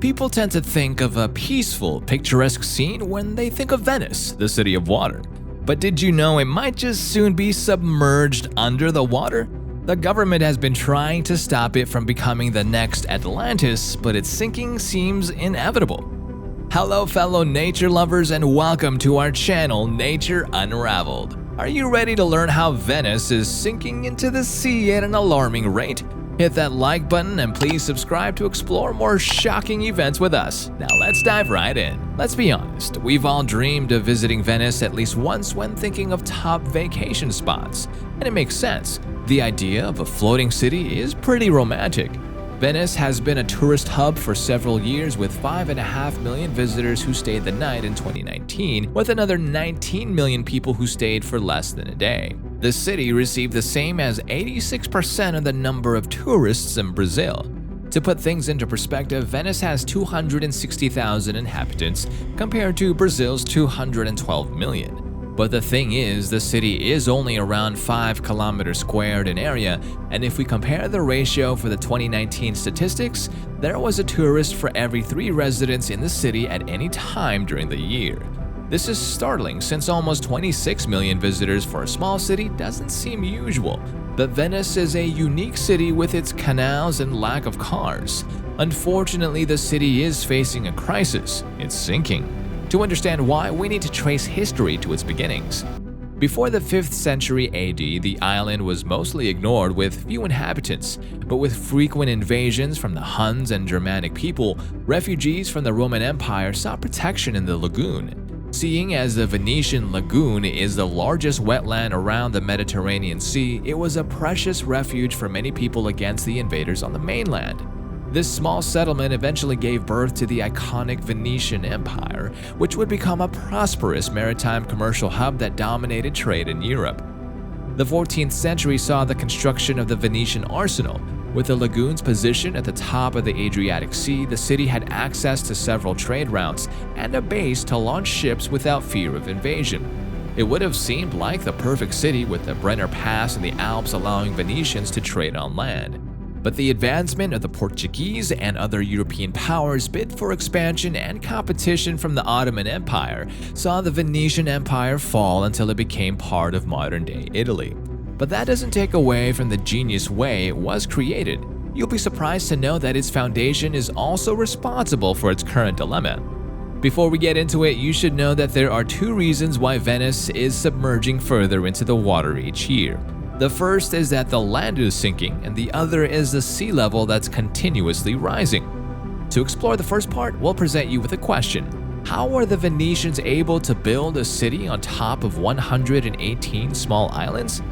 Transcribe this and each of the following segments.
People tend to think of a peaceful, picturesque scene when they think of Venice, the city of water. But did you know it might just soon be submerged under the water? The government has been trying to stop it from becoming the next Atlantis, but its sinking seems inevitable. Hello fellow nature lovers and welcome to our channel Nature Unraveled. Are you ready to learn how Venice is sinking into the sea at an alarming rate? Hit that like button and please subscribe to explore more shocking events with us. Now let's dive right in. Let's be honest, we've all dreamed of visiting Venice at least once when thinking of top vacation spots. And it makes sense. The idea of a floating city is pretty romantic. Venice has been a tourist hub for several years with 5.5 million visitors who stayed the night in 2019, with another 19 million people who stayed for less than a day. The city received the same as 86% of the number of tourists in Brazil. To put things into perspective, Venice has 260,000 inhabitants compared to Brazil's 212 million. But the thing is, the city is only around 5 kilometers squared in area, and if we compare the ratio for the 2019 statistics, there was a tourist for every 3 residents in the city at any time during the year. This is startling since almost 26 million visitors for a small city doesn't seem usual. But Venice is a unique city with its canals and lack of cars. Unfortunately, the city is facing a crisis. It's sinking. To understand why, we need to trace history to its beginnings. Before the 5th century AD, the island was mostly ignored with few inhabitants, but with frequent invasions from the Huns and Germanic people, refugees from the Roman Empire sought protection in the lagoon. Seeing as the Venetian lagoon is the largest wetland around the Mediterranean Sea, it was a precious refuge for many people against the invaders on the mainland. This small settlement eventually gave birth to the iconic Venetian Empire, which would become a prosperous maritime commercial hub that dominated trade in Europe. The 14th century saw the construction of the Venetian arsenal. With the lagoon's position at the top of the Adriatic Sea, the city had access to several trade routes and a base to launch ships without fear of invasion. It would have seemed like the perfect city with the Brenner Pass and the Alps allowing Venetians to trade on land. But the advancement of the Portuguese and other European powers bid for expansion and competition from the Ottoman Empire saw the Venetian Empire fall until it became part of modern-day Italy. But that doesn't take away from the genius way it was created. You'll be surprised to know that its foundation is also responsible for its current dilemma. Before we get into it, you should know that there are 2 reasons why Venice is submerging further into the water each year. The first is that the land is sinking, and the other is the sea level that's continuously rising. To explore the first part, we'll present you with a question. How are the Venetians able to build a city on top of 118 small islands?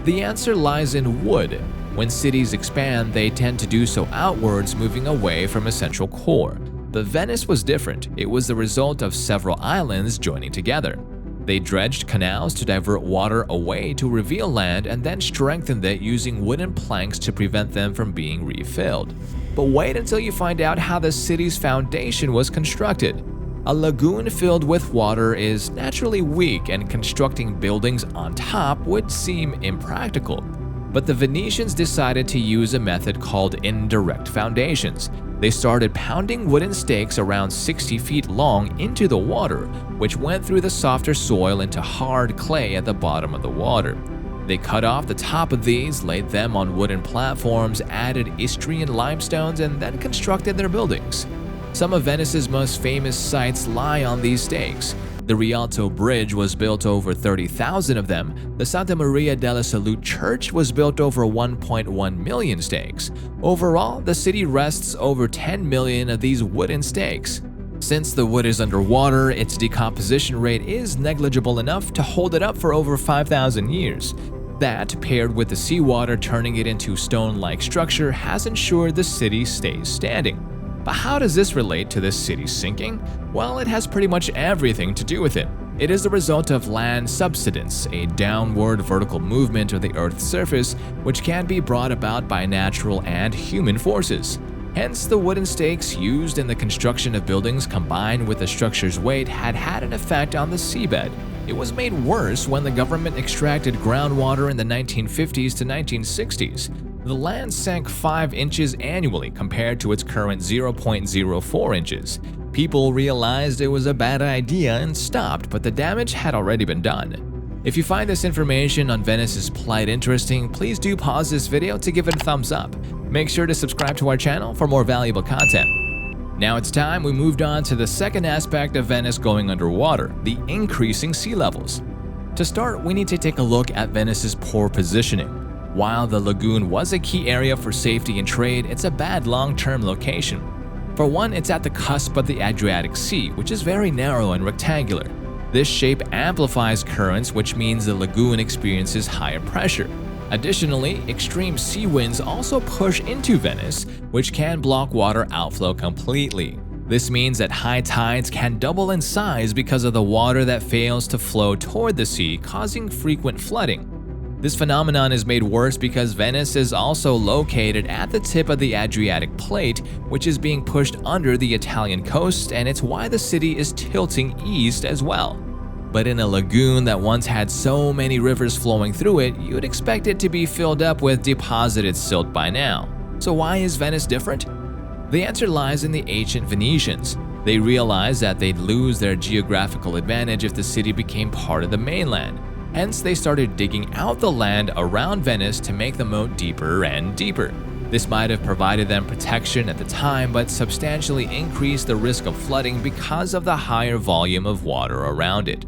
The answer lies in wood. When cities expand, they tend to do so outwards, moving away from a central core. But Venice was different. It was the result of several islands joining together. They dredged canals to divert water away to reveal land and then strengthened it using wooden planks to prevent them from being refilled. But wait until you find out how the city's foundation was constructed. A lagoon filled with water is naturally weak, and constructing buildings on top would seem impractical. But the Venetians decided to use a method called indirect foundations. They started pounding wooden stakes around 60 feet long into the water, which went through the softer soil into hard clay at the bottom of the water. They cut off the top of these, laid them on wooden platforms, added Istrian limestones, and then constructed their buildings. Some of Venice's most famous sites lie on these stakes. The Rialto Bridge was built over 30,000 of them. The Santa Maria della Salute Church was built over 1.1 million stakes. Overall, the city rests over 10 million of these wooden stakes. Since the wood is underwater, its decomposition rate is negligible enough to hold it up for over 5,000 years. That, paired with the seawater turning it into stone-like structure, has ensured the city stays standing. But how does this relate to this city sinking? Well, it has pretty much everything to do with it. It is the result of land subsidence, a downward vertical movement of the Earth's surface which can be brought about by natural and human forces. Hence, the wooden stakes used in the construction of buildings combined with the structure's weight had an effect on the seabed. It was made worse when the government extracted groundwater in the 1950s to 1960s. The land sank 5 inches annually compared to its current 0.04 inches. People realized it was a bad idea and stopped, but the damage had already been done. If you find this information on Venice's plight interesting, please do pause this video to give it a thumbs up. Make sure to subscribe to our channel for more valuable content. Now it's time we moved on to the second aspect of Venice going underwater, the increasing sea levels. To start, we need to take a look at Venice's poor positioning. While the lagoon was a key area for safety and trade, it's a bad long-term location. For one, it's at the cusp of the Adriatic Sea, which is very narrow and rectangular. This shape amplifies currents, which means the lagoon experiences higher pressure. Additionally, extreme sea winds also push into Venice, which can block water outflow completely. This means that high tides can double in size because of the water that fails to flow toward the sea, causing frequent flooding. This phenomenon is made worse because Venice is also located at the tip of the Adriatic plate, which is being pushed under the Italian coast, and it's why the city is tilting east as well. But in a lagoon that once had so many rivers flowing through it, you'd expect it to be filled up with deposited silt by now. So why is Venice different? The answer lies in the ancient Venetians. They realized that they'd lose their geographical advantage if the city became part of the mainland. Hence, they started digging out the land around Venice to make the moat deeper and deeper. This might have provided them protection at the time, but substantially increased the risk of flooding because of the higher volume of water around it.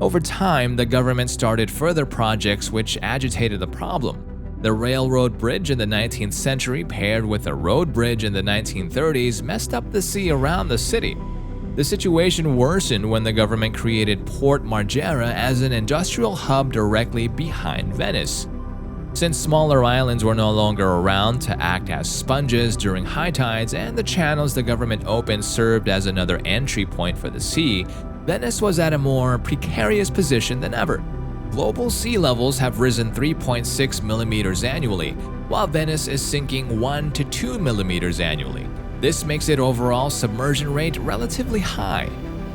Over time, the government started further projects which agitated the problem. The railroad bridge in the 19th century paired with a road bridge in the 1930s messed up the sea around the city. The situation worsened when the government created Port Marghera as an industrial hub directly behind Venice. Since smaller islands were no longer around to act as sponges during high tides and the channels the government opened served as another entry point for the sea, Venice was at a more precarious position than ever. Global sea levels have risen 3.6 millimeters annually, while Venice is sinking 1 to 2 millimeters annually. This makes its overall submersion rate relatively high.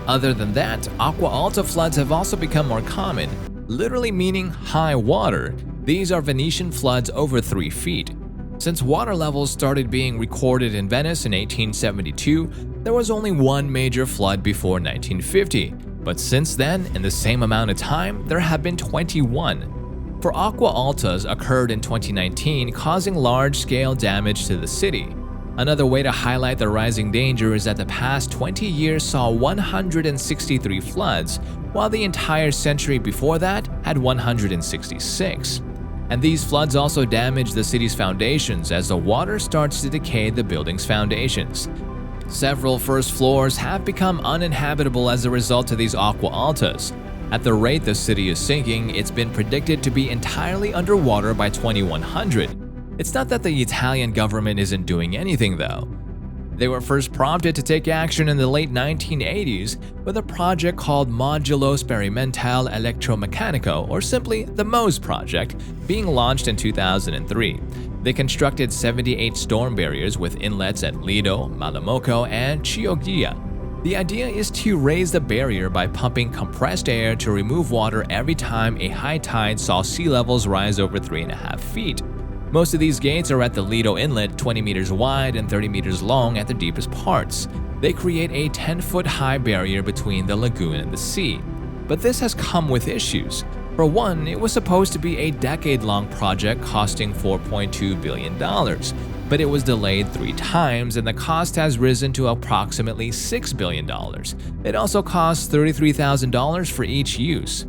Other than that, acqua alta floods have also become more common, literally meaning high water. These are Venetian floods over 3 feet. Since water levels started being recorded in Venice in 1872, there was only one major flood before 1950, but since then, in the same amount of time, there have been 21. For acqua altas occurred in 2019, causing large-scale damage to the city. Another way to highlight the rising danger is that the past 20 years saw 163 floods, while the entire century before that had 166. And these floods also damaged the city's foundations as the water starts to decay the building's foundations. Several first floors have become uninhabitable as a result of these acqua altas. At the rate the city is sinking, it's been predicted to be entirely underwater by 2100. It's not that the Italian government isn't doing anything though. They were first prompted to take action in the late 1980s with a project called Modulo Sperimentale Elettromeccanico, or simply the MOSE project, being launched in 2003. They constructed 78 storm barriers with inlets at Lido, Malamocco, and Chioggia. The idea is to raise the barrier by pumping compressed air to remove water every time a high tide saw sea levels rise over 3.5 feet. Most of these gates are at the Lido Inlet, 20 meters wide and 30 meters long at the deepest parts. They create a 10-foot high barrier between the lagoon and the sea. But this has come with issues. For one, it was supposed to be a decade-long project costing $4.2 billion, but it was delayed 3 times and the cost has risen to approximately $6 billion. It also costs $33,000 for each use.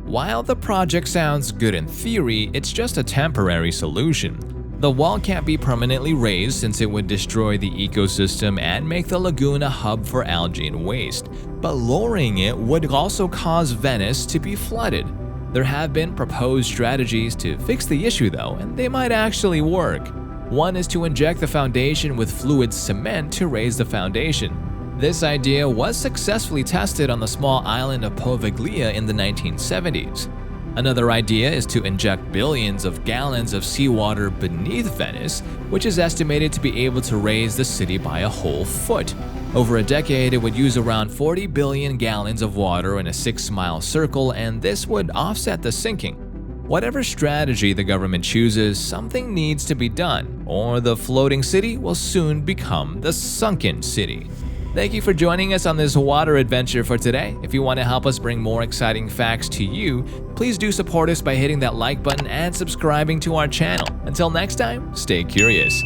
While the project sounds good in theory, it's just a temporary solution. The wall can't be permanently raised since it would destroy the ecosystem and make the lagoon a hub for algae and waste, but lowering it would also cause Venice to be flooded. There have been proposed strategies to fix the issue though, and they might actually work. One is to inject the foundation with fluid cement to raise the foundation. This idea was successfully tested on the small island of Poveglia in the 1970s. Another idea is to inject billions of gallons of seawater beneath Venice, which is estimated to be able to raise the city by a whole foot. Over a decade, it would use around 40 billion gallons of water in a 6-mile circle, and this would offset the sinking. Whatever strategy the government chooses, something needs to be done, or the floating city will soon become the sunken city. Thank you for joining us on this water adventure for today. If you want to help us bring more exciting facts to you, please do support us by hitting that like button and subscribing to our channel. Until next time, stay curious.